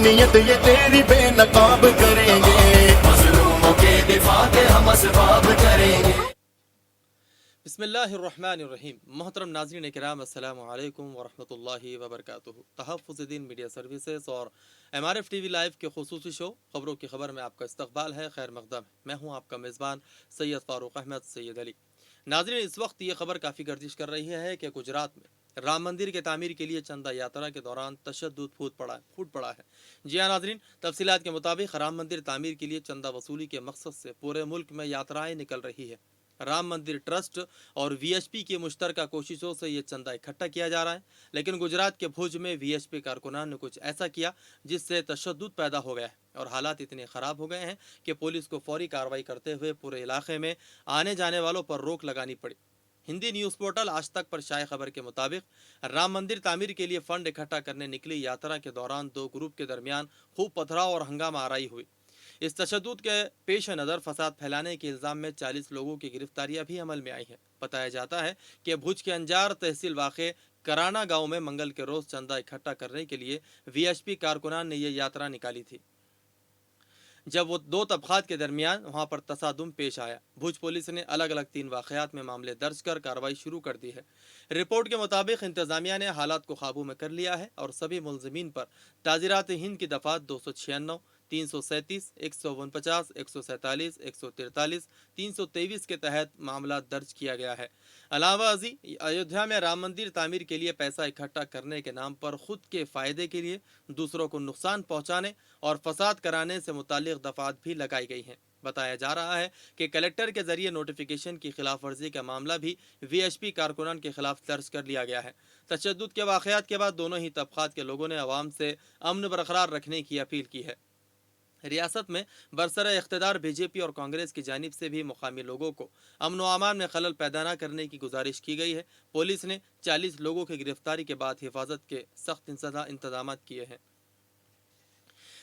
नियत ये तेरी बेनकाब करेंगे, मजलूमों के दिफा के हम असबाब करेंगे। बिस्मिल्लाहिर्रहमानिर्रहीम। मोहतरम नाज़रीन किराम, अस्सलामु अलैकुम वरहमतुल्लाहि वबरकातुहू। तहफ़्फ़ुज़ुद्दीन मीडिया सर्विसेज और MRF TV लाइव के खुसूसी शो खबरों की खबर में आपका इस्तकबाल है। खैर मक़दम है। मैं हूँ आपका मेज़बान सैयद फ़ारूक अहमद सैयद अली। नाज़रीन, इस वक्त ये खबर काफ़ी गर्दिश कर रही है कि गुजरात में राम मंदिर के तामीर के लिए चंदा यात्रा के दौरान तशद्दुद फूट पड़ा है। जी हाँ नाज़रीन, तफसीलात के मुताबिक राम मंदिर तामीर के लिए चंदा वसूली के मकसद से पूरे मुल्क में यात्राएं निकल रही है। राम मंदिर ट्रस्ट और VHP की मुश्तरका कोशिशों से ये चंदा इकट्ठा किया जा रहा है, लेकिन गुजरात के भुज में VHP कारकुनान ने कुछ ऐसा किया जिससे तशद्दुद पैदा हो गया है और हालात इतने ख़राब हो गए हैं कि पुलिस को फौरी कार्रवाई करते हुए पूरे इलाके में आने जाने वालों पर रोक लगानी पड़ी। हिंदी न्यूज़ पोर्टल आज तक पर शाये खबर के मुताबिक राम मंदिर तामीर के लिए फंड इकट्ठा करने निकली यात्रा के दौरान दो ग्रुप के दरमियान खूब पथराव और हंगामा आराई हुई। इस तशद्दुद के पेश नज़र फसाद फैलाने के इल्ज़ाम में 40 लोगों की गिरफ्तारियां भी अमल में आई हैं। बताया जाता है कि भुज के अंजार तहसील वाक़े कराना गांव में मंगल के रोज़ चंदा इकट्ठा करने के लिए VHP कारकुनान ने यह यात्रा निकाली थी। जब वो दो तबक़ात के दरमियान वहां पर तसादुम पेश आया। भुज पुलिस ने अलग अलग 3 वाक़यात में मामले दर्ज कर कार्रवाई शुरू कर दी है। रिपोर्ट के मुताबिक इंतज़ामिया ने हालात को काबू में कर लिया है और सभी मुलज़िमीन पर ताज़ीरात हिंद की दफ़ात 296, 337, 149, 147, 143, 323 के तहत मामला दर्ज किया गया है। अलावा अजी अयोध्या में राम मंदिर तामीर के लिए पैसा इकट्ठा करने के नाम पर खुद के फ़ायदे के लिए दूसरों को नुकसान पहुंचाने और फसाद कराने से मुताल्लिक़ दफ़ात भी लगाई गई हैं। बताया जा रहा है कि कलेक्टर के जरिए नोटिफिकेशन की खिलाफ वर्जी का मामला भी VHP कारकुनान के खिलाफ दर्ज कर लिया गया है। तशद्दुद के वाक़यात के बाद दोनों ही तबक़ात के लोगों ने अवाम से अमन बरकरार रखने की अपील की है। रियासत में बरसर इख्तदार BJP और कांग्रेस की जानिब से भी मुकामी लोगों को अमन व अमान में खलल पैदा न करने की गुजारिश की गई है। पुलिस ने 40 लोगों की गिरफ्तारी के बाद हिफाजत के सख्त इंतजाम किए हैं।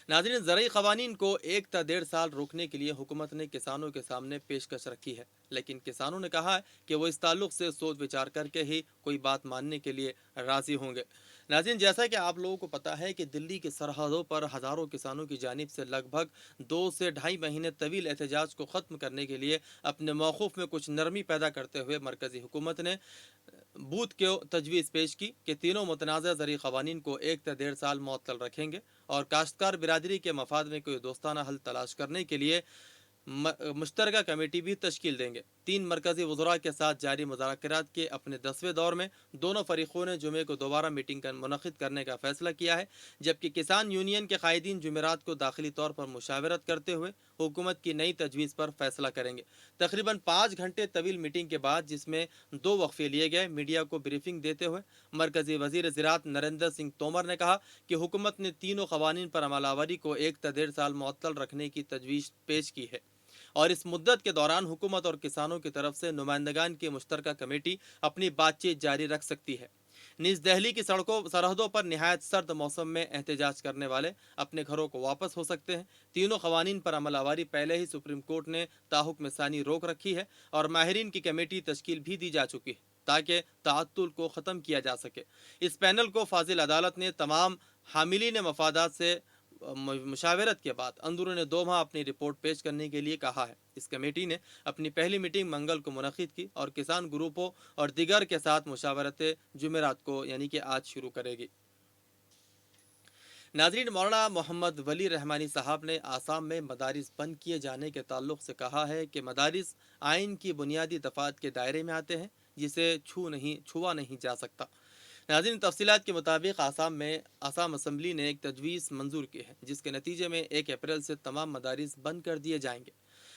नाज़रीन, ज़रई क़वानीन को 1 ta 1.5 साल रोकने के लिए हुकूमत ने किसानों के सामने पेशकश रखी है, लेकिन किसानों ने कहा है कि वो इस ताल्लुक़ से सोच विचार करके ही कोई बात मानने के लिए राज़ी होंगे। नाज़रीन, जैसा कि आप लोगों को पता है कि दिल्ली की सरहदों पर हज़ारों किसानों की जानिब से लगभग 2 से ढाई महीने तवील एहतजाज को ख़त्म करने के लिए अपने मौक़ूफ़ में कुछ नरमी पैदा करते हुए मरकज़ी हुकूमत ने बूथ को तजवीज़ पेश की कि तीनों मुतनाज़ ज़रई क़वानीन को 1 ta 1.5 साल मुअत्तल रखेंगे और काश्तकार बिरादरी के मफाद में कोई दोस्ताना हल तलाश करने के लिए मुश्तरका कमेटी भी तश्कील देंगे। 3 मरकज़ी वज़रा के साथ जारी मुज़ाकरात के अपने 10वें दौर में दोनों फ़रीक़ों ने जुमे को दोबारा मीटिंग मुनक़िद करने का फ़ैसला किया है, जबकि किसान यूनियन के कायदीन जुमेरात को दाखिली तौर पर मुशावरत करते हुए हुकूमत की नई तजवीज़ पर फ़ैसला करेंगे। तकरीबन 5 घंटे तवील मीटिंग के बाद, जिसमें 2 वक्फ़े लिए गए, मीडिया को ब्रीफिंग देते हुए मरकज़ी वज़ीर ज़राअत नरेंद्र सिंह तोमर ने कहा कि हुकूमत ने तीनों क़वानीन पर अमलावरी को 1 ta 1.5 साल मुअत्तल रखने की तजवीज़ पेश की है और इस मुद्दत के दौरान हुकूमत और किसानों की तरफ से नुमाइंदगान की मुश्तरका कमेटी अपनी बातचीत जारी रख सकती है। नीज़ दहली की सरहदों पर निहायत सर्द मौसम में एहतजाज करने वाले अपने घरों को वापस हो सकते हैं। तीनों क़वानीन पर अमलावरी पहले ही सुप्रीम कोर्ट ने ताहुक्म सानी रोक रखी है और माहिरीन की कमेटी तश्कील भी दी जा चुकी है ताकि ताअत्तुल को ख़त्म किया जा सके। इस पैनल को फाजिल अदालत ने तमाम हामिलीन मफादात से मुशावरत के बाद अंदरून 2 माह अपनी रिपोर्ट पेश करने के लिए कहा है। इस कमेटी ने अपनी पहली मीटिंग मंगल को मुनक़िद की और किसान ग्रुपों और दिगर के साथ मुशावरतें जुमेरात को यानी कि आज शुरू करेगी। नाज़रीन, मौलाना मोहम्मद वली रहमानी साहब ने आसाम में मदारिस बंद किए जाने के ताल्लुक़ से कहा है कि मदारिस आइन की बुनियादी दफ़ात के दायरे में आते हैं, जिसे छुआ नहीं जा सकता। नाज़रीन, तफसीलात के मुताबिक आसाम असम्बली ने एक तजवीज़ मंजूर की है, जिसके नतीजे में 1 अप्रैल से तमाम मदारिस बंद कर दिए जाएंगे।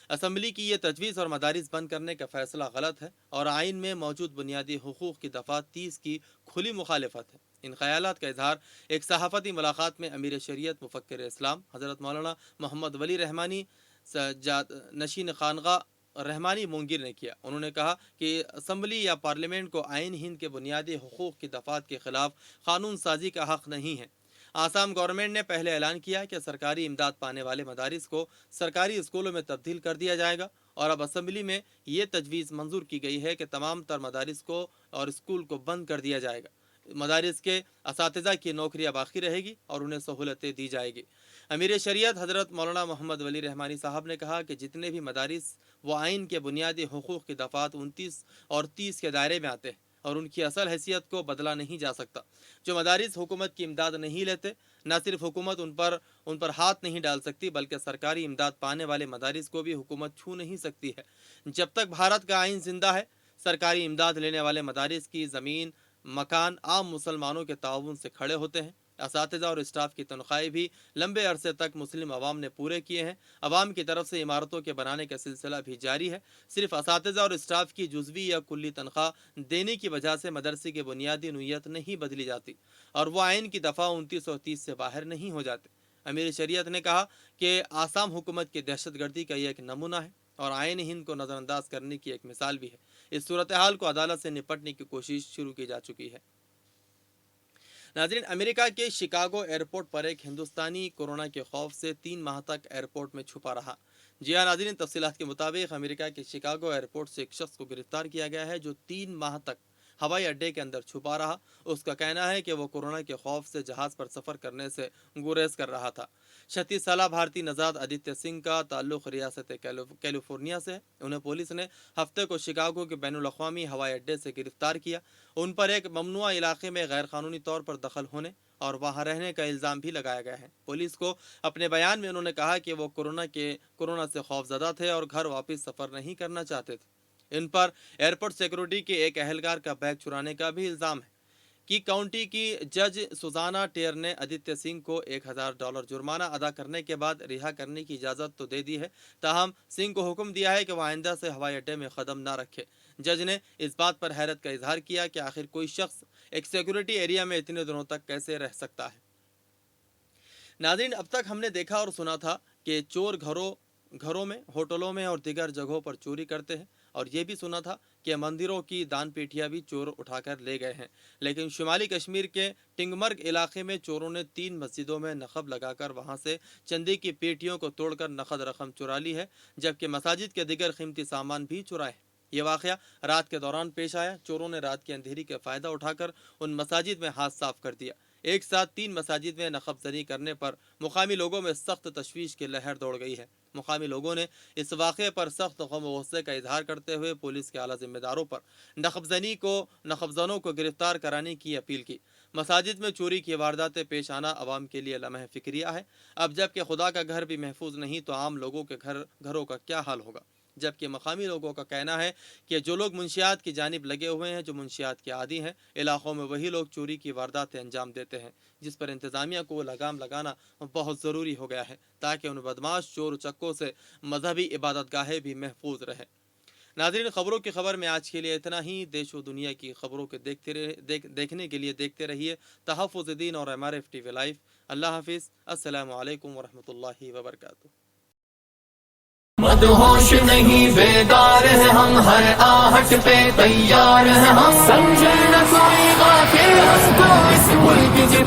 असम्बली की यह तजवीज़ और मदारिस बंद करने का फ़ैसला गलत है और आइन में मौजूद बुनियादी हुकूक़ की दफ़ा 30 की खुली मुखालफत है। इन ख़यालात का इजहार एक सहाफ़ती मुलाकात में अमीर शरीयत मुफ़क्किर इस्लाम हज़रत मौलाना मोहम्मद वली रहमानी नशीन खानगा रहमानी मुंगिर ने किया। उन्होंने कहा कि असम्बली या पार्लियामेंट को आइन हिंद के बुनियादी हुकूक़ की दफ़ात के ख़िलाफ़ क़ानून साजी का हक़ नहीं है। आसाम गवर्नमेंट ने पहले ऐलान किया कि सरकारी इमदाद पाने वाले मदारिस को सरकारी स्कूलों में तब्दील कर दिया जाएगा और अब असम्बली में ये तजवीज़ मंजूर की गई है कि तमाम तर मदारिस को और स्कूल को बंद कर दिया जाएगा। मदारिस के असातिज़ा की नौकरियाँ बाकी रहेगी और उन्हें सहूलतें दी जाएगी। अमीर शरीयत हज़रत मौलाना मोहम्मद वली रहमानी साहब ने कहा कि जितने भी मदारिस व आइन के बुनियादी हुकूक़ की दफ़ात 29 और 30 के दायरे में आते हैं और उनकी असल हैसियत को बदला नहीं जा सकता। जो मदारिस हुकूमत की इमदाद नहीं लेते, न सिर्फ हुकूमत उन पर हाथ नहीं डाल सकती बल्कि सरकारी इमदाद पाने वाले मदारिस को भी हुकूमत छू नहीं सकती है। जब तक भारत का आइन जिंदा है, सरकारी इमदाद लेने वाले मदारिस की ज़मीन मकान आम मुसलमानों के ताउन से खड़े होते हैं। असातिज़ा और स्टाफ की तनख्वाहें भी लंबे अरसे तक मुस्लिम अवाम ने पूरे किए हैं। अवाम की तरफ से इमारतों के बनाने का सिलसिला भी जारी है। सिर्फ असातिज़ा और स्टाफ की जुज़वी या कुल्ली तनख्वाह देने की वजह से मदरसे की बुनियादी नुयत नहीं बदली जाती और वह आइन की दफ़ा 29 और 30 से बाहर नहीं हो जाते। अमीर शरीयत ने कहा कि आसाम हुकूमत की दहशतगर्दी का यह एक नमूना है और आइन हिंद को नज़रअंदाज करने की एक मिसाल भी है। इस सूरत हाल को अदालत से निपटने की कोशिश शुरू की जा चुकी है। नाज़रीन, अमेरिका के शिकागो एयरपोर्ट पर एक हिंदुस्तानी कोरोना के खौफ से 3 माह तक एयरपोर्ट में छुपा रहा। जी हाँ नाज़रीन, तफसीलात के मुताबिक अमेरिका के शिकागो एयरपोर्ट से एक शख्स को गिरफ्तार किया गया है जो 3 माह तक हवाई अड्डे के अंदर छुपा रहा। उसका कहना है कि वो कोरोना के खौफ से जहाज़ पर सफ़र करने से गुरेज कर रहा था। 36 साला भारतीय नजाद आदित्य सिंह का ताल्लुक़ रियासत कैलिफोर्निया से है। उन्हें पुलिस ने हफ्ते को शिकागो के बैनुल-अक़वामी हवाई अड्डे से गिरफ्तार किया। उन पर एक ममनुआ इलाके में गैरकानूनी तौर पर दखल होने और वहां रहने का इल्ज़ाम भी लगाया गया है। पुलिस को अपने बयान में उन्होंने कहा कि वो कोरोना से खौफजदा थे और घर वापस सफ़र नहीं करना चाहते थे। इन पर एयरपोर्ट सिक्योरिटी के एक अहलकार का बैग चुराने का भी इल्ज़ाम है कि काउंटी की जज सुजाना टेयर ने आदित्य सिंह को $1000 जुर्माना अदा करने के बाद रिहा करने की इजाज़त तो दे दी है, ताहम सिंह को हुक्म दिया है कि वह आइंदा से हवाई अड्डे में कदम ना रखे। जज ने इस बात पर हैरत का इजहार किया कि आखिर कोई शख्स एक सिक्योरिटी एरिया में इतने दिनों तक कैसे रह सकता है। नाज़रीन, अब तक हमने देखा और सुना था कि चोर घरों में, होटलों में और दीगर जगहों पर चोरी करते हैं और ये भी सुना था कि मंदिरों की दान पेटियां भी चोर उठाकर ले गए हैं। लेकिन शुमाली कश्मीर के टिंगमर्ग इलाके में चोरों ने 3 मस्जिदों में नखब लगाकर वहां से चंदे की पेटियों को तोड़कर नकद रकम चुरा ली है, जबकि मसाजिद के दीगर कीमती सामान भी चुराए। ये वाक़या रात के दौरान पेश आया। चोरों ने रात की अंधेरी का फ़ायदा उठाकर उन मसाजिद में हाथ साफ कर दिया। एक साथ 3 मसाजिद में नखबजनी करने पर मुकामी लोगों में सख्त तशवीश की लहर दौड़ गई है। मुकामी लोगों ने इस वाक़े पर सख्त गम व गुस्से का इजहार करते हुए पुलिस के आला जिम्मेदारों पर नखबजनों को गिरफ्तार कराने की अपील की। मसाजिद में चोरी की वारदातें पेश आना अवाम के लिए लम्हे फिक्रिया है। अब जबकि खुदा का घर भी महफूज नहीं तो आम लोगों के घरों का क्या हाल होगा। जबकि मकामी लोगों का कहना है कि जो लोग मुंशियात की जानिब लगे हुए हैं, जो मुंशियात के आदी हैं, इलाक़ों में वही लोग चोरी की वारदातें अंजाम देते हैं, जिस पर इंतज़ामिया को लगाम लगाना बहुत ज़रूरी हो गया है ताकि उन बदमाश चोर चक्कों से मजहबी इबादतगाहें भी महफूज रहें। नाज़रीन, ख़बरों की खबर में आज के लिए इतना ही। देश व दुनिया की खबरों के देखने के लिए देखते रहिए तहफ़्फ़ुज़ दीन और MRF TV लाइव। अल्लाह हाफ़िज़। अस्सलामु अलैकुम वरहमतुल्लाहि वबरकातुहू। मदहोश नहीं बेदार है हम, हर आहट पे तैयार है हम। समझे न कोई गाफिल, हंस को इस मुल्क की